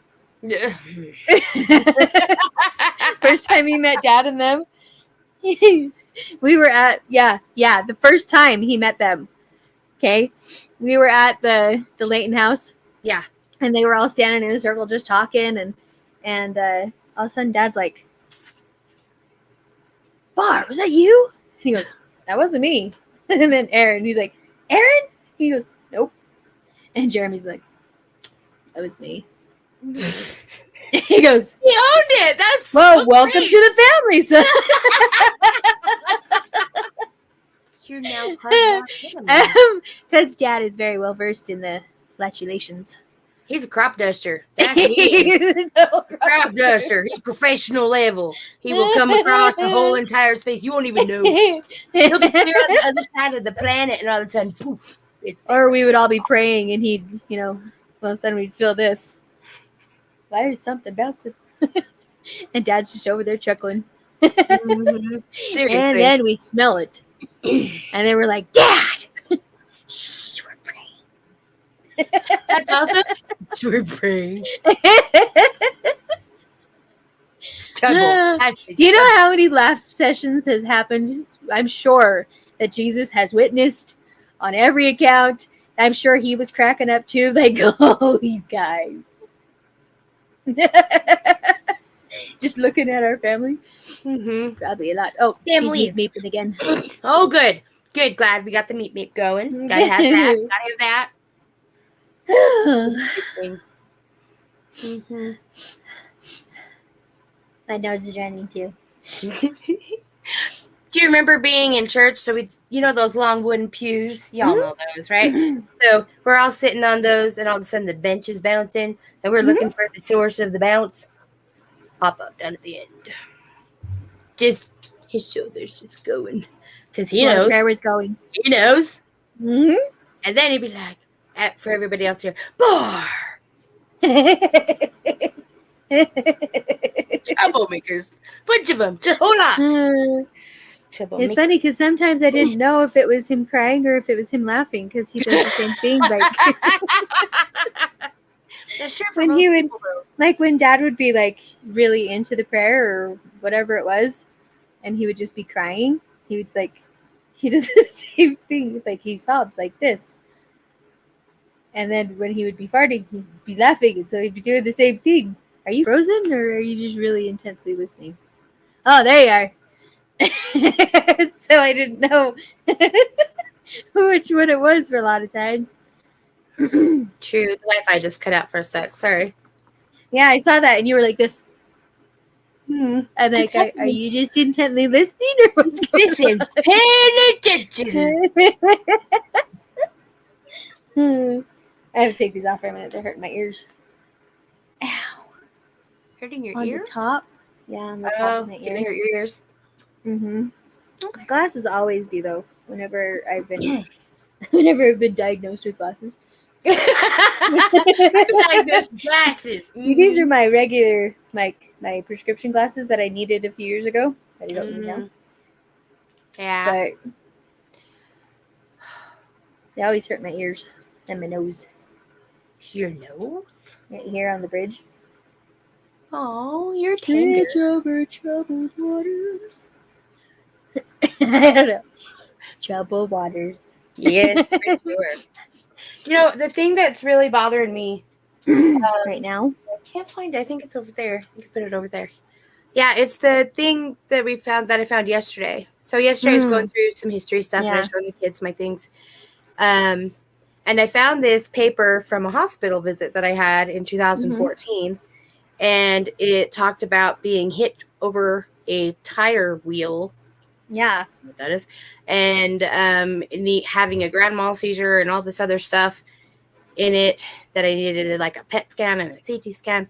First time he met Dad and them. We were at, the first time he met them. Okay. We were at the Layton house. Yeah. And they were all standing in a circle just talking. And all of a sudden Dad's like, Bar, was that you? And he goes, that wasn't me. And then Aaron, he's like, Aaron? He goes, nope. And Jeremy's like, that was me. He goes, he owned it. That's well, so welcome great. to the family, son. You're now part of our family. Because Dad is very well versed in the flatulations. He's a crop duster. That's me. Crop duster. He's professional level. He will come across the whole entire space. You won't even know. He'll be clear on the other side of the planet, and all of a sudden, poof. It's or we would all be praying, and he'd, all of a sudden we'd feel this. why is something bouncing? And Dad's just over there chuckling. Mm-hmm. Seriously. And then we smell it. And then we're like, Dad! Shh, we're praying. That's awesome. We're praying. Do you know how many laugh sessions has happened? I'm sure that Jesus has witnessed on every account. I'm sure he was cracking up too. Like, oh, you guys. Just looking at our family. Mm-hmm. Probably a lot. Oh, Families. she's meeping again. Oh, good. Good. Glad we got the meep going. Gotta have that. Gotta have that. Mm-hmm. My nose is running too. Do you remember being in church? So those long wooden pews. Y'all know those, right? So we're all sitting on those, and all of a sudden the bench is bouncing, and we're looking for the source of the bounce. Pop up down at the end. Just his shoulders just going, because he knows where it's going. He knows. Mm-hmm. And then he'd be like, for everybody else here, bar. Troublemakers, bunch of them, just a whole lot. It's funny because sometimes I didn't know if it was him crying or if it was him laughing, because he does the same thing. That's true when he would, like when Dad would be like really into the prayer or whatever it was, and he would just be crying. He does the same thing. Like he sobs like this. And then when he would be farting, he'd be laughing, and so he'd be doing the same thing. Are you frozen, or are you just really intently listening? Oh, there you are. So I didn't know which one it was for a lot of times. True. The Wi-Fi just cut out for a sec. Sorry. Yeah, I saw that, and you were like this. I'm like, are you just intently listening, or what's going on? Seems paying attention. I have to take these off for a minute. They're hurting my ears. Ow. Hurting your On ears? the top? Yeah, on the top of my can ears. hurt your ears. Mm-hmm. Okay. Glasses always do, though. Whenever I've been diagnosed with glasses. Diagnosed with glasses. See, these are my regular, like my prescription glasses that I needed a few years ago. That I don't need now. Yeah. But they always hurt my ears and my nose. Your nose? Right here on the bridge. Oh, you're tender. Bridge over troubled waters. I don't know. Troubled waters. Yes, for sure. The thing that's really bothering me right now. I can't find it. I think it's over there. You can put it over there. Yeah, it's the thing that I found yesterday. So yesterday I was going through some history stuff and I was showing the kids my things. And I found this paper from a hospital visit that I had in 2014. And it talked about being hit over a tire wheel. Yeah. What that is. And having a grand mal seizure and all this other stuff in it that I needed, like a PET scan and a CT scan.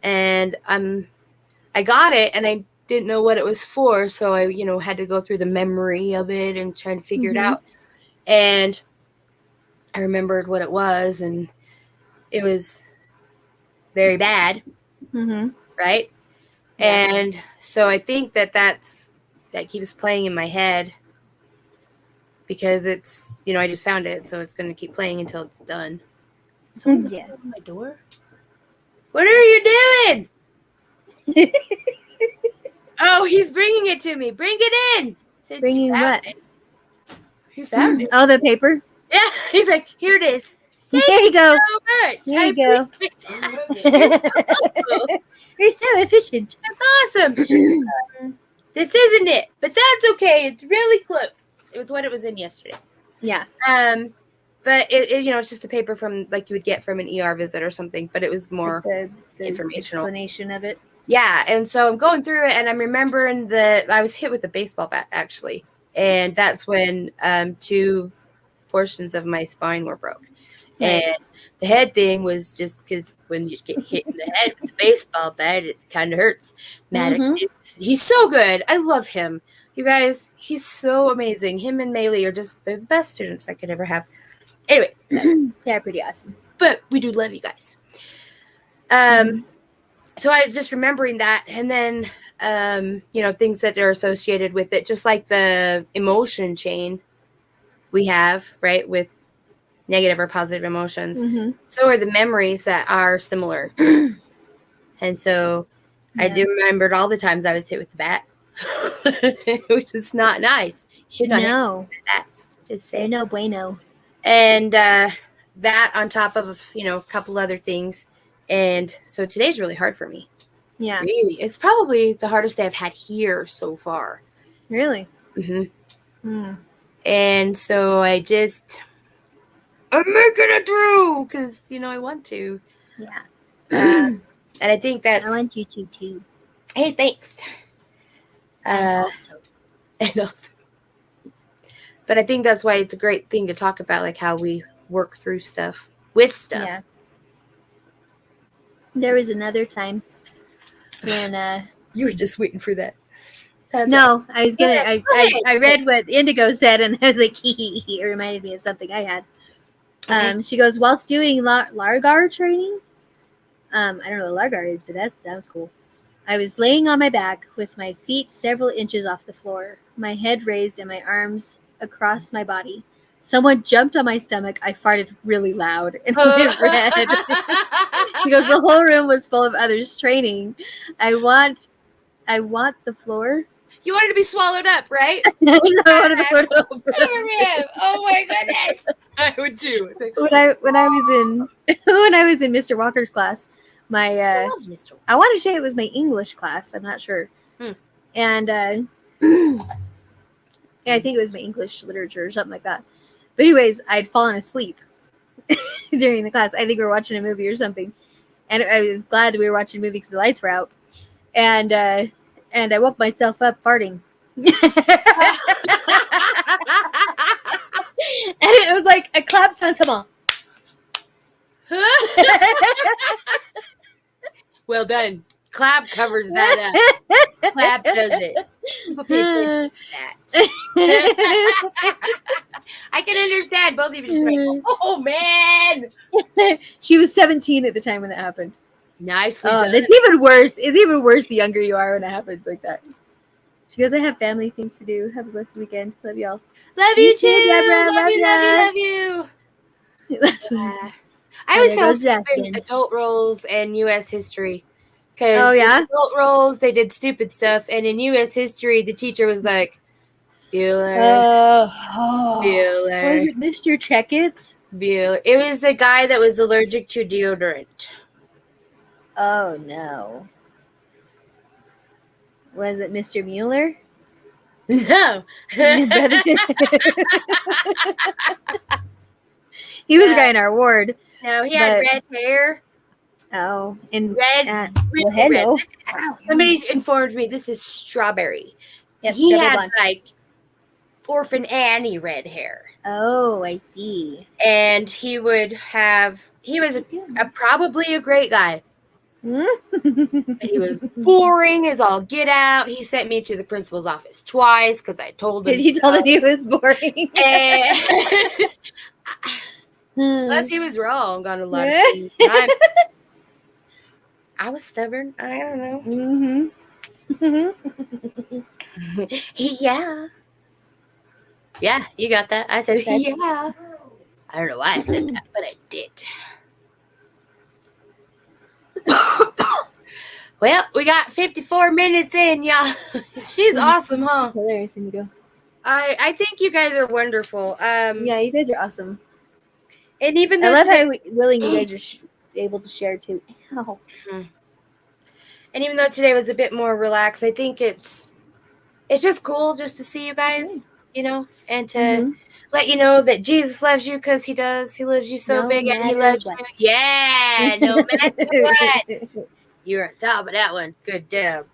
And I got it and I didn't know what it was for. So I, had to go through the memory of it and try to figure it out. And I remembered what it was, and it was very bad. Right? Yeah. And so I think that keeps playing in my head because it's, I just found it, so it's going to keep playing until it's done. Someone open my door? What are you doing? Oh, he's bringing it to me. Bring it in. Said, bringing what? You found it. Oh, the paper? Yeah. He's like, here it is. There you go. So much. There you go. You're so efficient. That's awesome. This isn't it, but that's okay. It's really close. It was what it was in yesterday. Yeah. But it's just a paper from like you would get from an ER visit or something. But it was more the informational explanation of it. Yeah, and so I'm going through it, and I'm remembering that I was hit with a baseball bat actually, and that's when 2 portions of my spine were broke. Right. And the head thing was just because when you get hit in the head with a baseball bat, it kind of hurts. Maddox, he's so good. I love him. You guys, he's so amazing. Him and Maylee they're the best students I could ever have. Anyway. They're pretty awesome. But we do love you guys. so I was just remembering that, and then things that are associated with it, just like the emotion chain we have, right, with negative or positive emotions. Mm-hmm. So are the memories that are similar. And so I do remembered all the times I was hit with the bat, which is not nice. Should not hit with bats. Just say no bueno. And that on top of a couple other things, and so today's really hard for me. Yeah, really, it's probably the hardest day I've had here so far. Really. Mm-hmm. And so I'm making it through because I want to. Yeah. And I think that's. I want you to too. Hey, thanks. And also. But I think that's why it's a great thing to talk about, like how we work through stuff with stuff. Yeah. There was another time when you were just waiting for that. No, I was gonna. I read what Indigo said, and I was like, it reminded me of something I had. Okay. She goes, whilst doing Largar training. I don't know what Largar is, but that was cool. I was laying on my back with my feet several inches off the floor, my head raised and my arms across my body. Someone jumped on my stomach. I farted really loud and went red. She goes, the whole room was full of others training. I want the floor. You wanted to be swallowed up, right? I wanted to put over. Oh my goodness! I would too. When I was in Mr. Walker's class, I want to say it was my English class. I'm not sure. And yeah, I think it was my English literature or something like that. But anyways, I'd fallen asleep during the class. I think we were watching a movie or something, and I was glad we were watching a movie because the lights were out. And I woke myself up farting. And it was like a clap sound. Well done. Clap covers that up. Clap does it. People pay attention to that. I can understand both of you just like, oh man. She was 17 at the time when that happened. Nicely done. It's even worse. It's even worse the younger you are when it happens like that. She goes, I have family things to do. Have a blessed weekend. Love y'all. Love you too. Deborah. Love you. That's what I always felt stupid adult roles and U.S. history. Because adult roles, they did stupid stuff. And in U.S. history, the teacher was like, Bueller. Bueller. Was it Mr. Checkits? Bueller. It was a guy that was allergic to deodorant. Oh, no. Was it Mr. Mueller? No. He was a guy in our ward. No, he had red hair. Oh, and red. Well, hello. Somebody informed me this is strawberry. Yep, he had blonde. like Orphan Annie red hair. Oh, I see. And he was probably a great guy. And he was boring as all get out. He sent me to the principal's office twice because I told him. You told him he was boring. Unless he was wrong on a lot of things. I was stubborn. I don't know. Mm-hmm. Yeah. Yeah, you got that. I said, yeah. I don't know why I said that, but I did. Well, we got 54 minutes in, y'all. She's awesome, huh? That's hilarious, Indigo. I think you guys are wonderful. Yeah, you guys are awesome. And even though I love how willing you guys are able to share too. Ow. And even though today was a bit more relaxed, I think it's just cool just to see you guys, and to let you know that Jesus loves you because he does. He loves you so big and he loves you. Yeah, no matter what. You're on top of that one. Good job.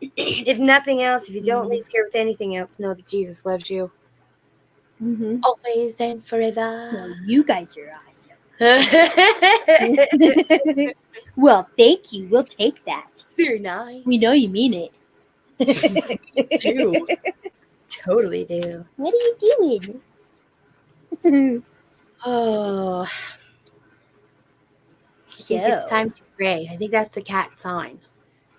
If nothing else, if you don't leave here with anything else, know that Jesus loves you. Always and forever. Well, you guys are awesome. Well, thank you. We'll take that. It's very nice. We know you mean it. do. Totally do. What are you doing? Oh. I think it's time to gray. I think that's the cat sign.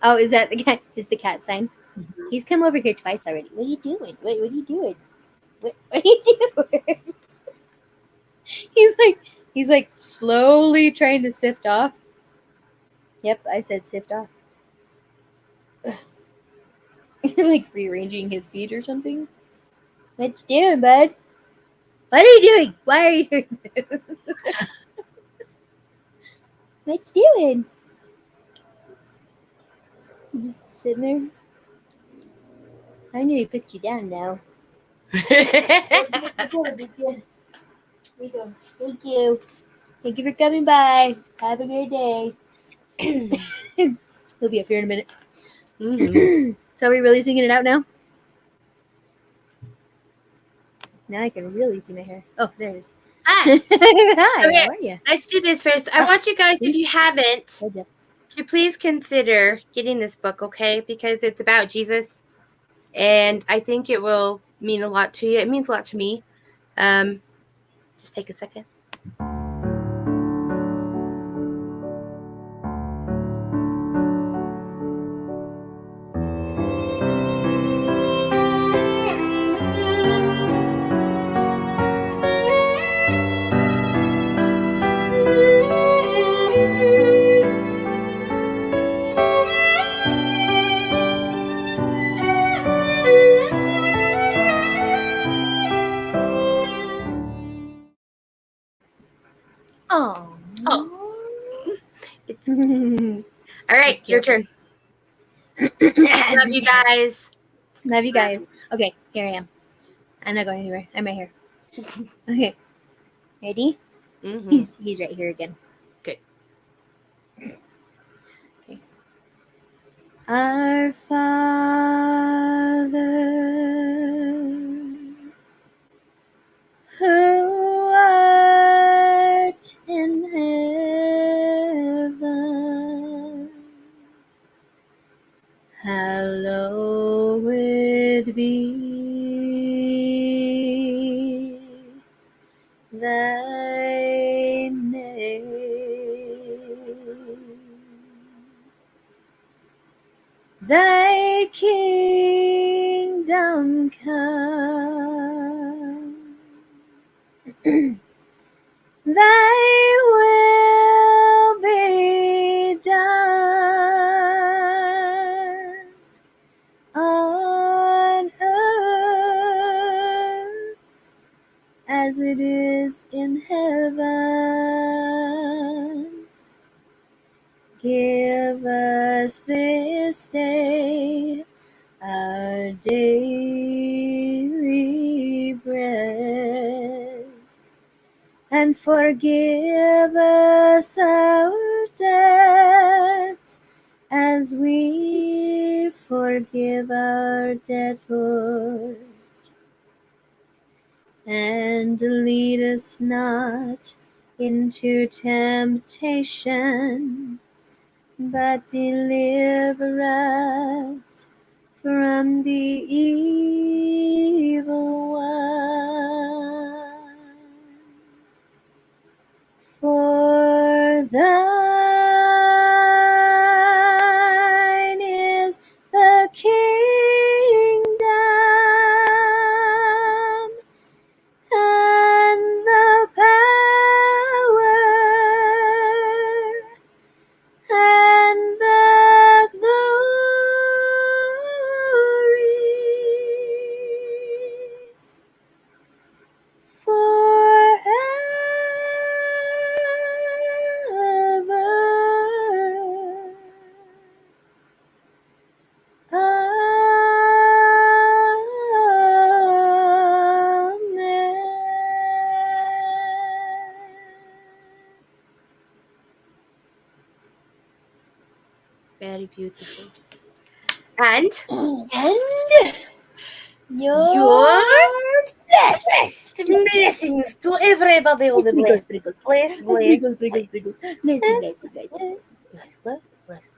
Oh, is that the cat? Is the cat sign? Mm-hmm. He's come over here twice already. What are you doing? What are you doing? What are you doing? He's like slowly trying to sift off. Yep, I said sift off. Like rearranging his feet or something. What you doing, bud? What are you doing? Why are you doing this? What you doing? You just sitting there? I need to put you down now. Here you go. Thank you. Thank you for coming by. Have a good day. He'll be up here in a minute. Mm-hmm. So are we really singing it out now? Now I can really see my hair. Oh, there it is. Hi. Hi, Okay. how are you? Let's do this first. I want you guys, if you haven't, Hold up. to please consider getting this book, okay? Because it's about Jesus, and I think it will mean a lot to you. It means a lot to me. Just take a second. Oh. It's all right. Your turn. Love you guys. Love you guys. Okay, here I am. I'm not going anywhere. I'm right here. Okay. Ready? Mm-hmm. He's right here again. Good. Okay. Our Father, who art in heaven, hallowed be thy name. Thy kingdom come. Thy will be done on earth as it is in heaven. Give us this day our daily bread, and forgive us our debts as we forgive our debtors. And lead us not into temptation, but deliver us from the evil one. For thine is the kingdom and the power and the glory forever. Very beautiful. And Your blessings to everybody on the bless. Bless.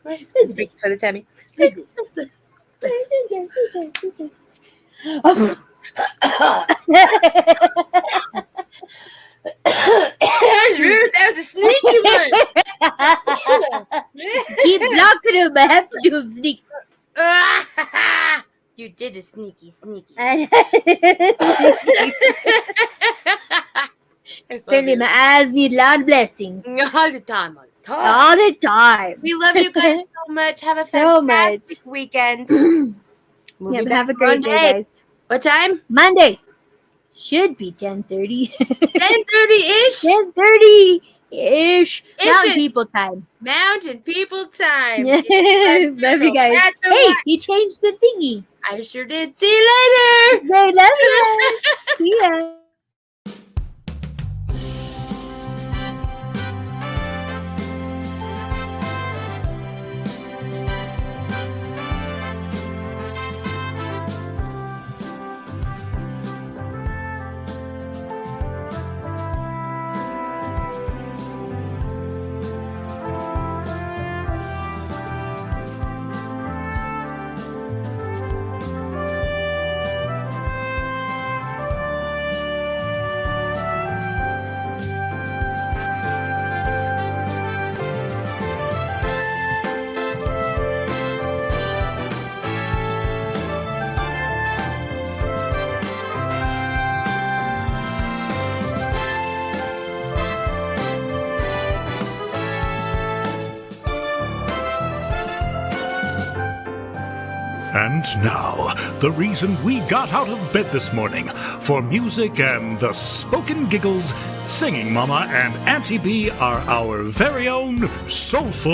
Bless for the tummy. That was rude. That was a sneaky one. I have to do them sneaky. You did a sneaky. Apparently my eyes need a lot of blessings. All the time. All the time. We love you guys so much. Have a So fantastic much. weekend. We'll Yep, be back have a great Monday. day, guys. What time? Monday. Should be 10:30. 10:30-ish. 10:30-ish. Mountain it? People time. Mountain people time. Love you guys. That's the Hey, one. he changed the thingy. I sure did. See you later. They love you. See ya. And now, the reason we got out of bed this morning. For music and the spoken giggles, Singing Mama and AuntieB are our very own soulful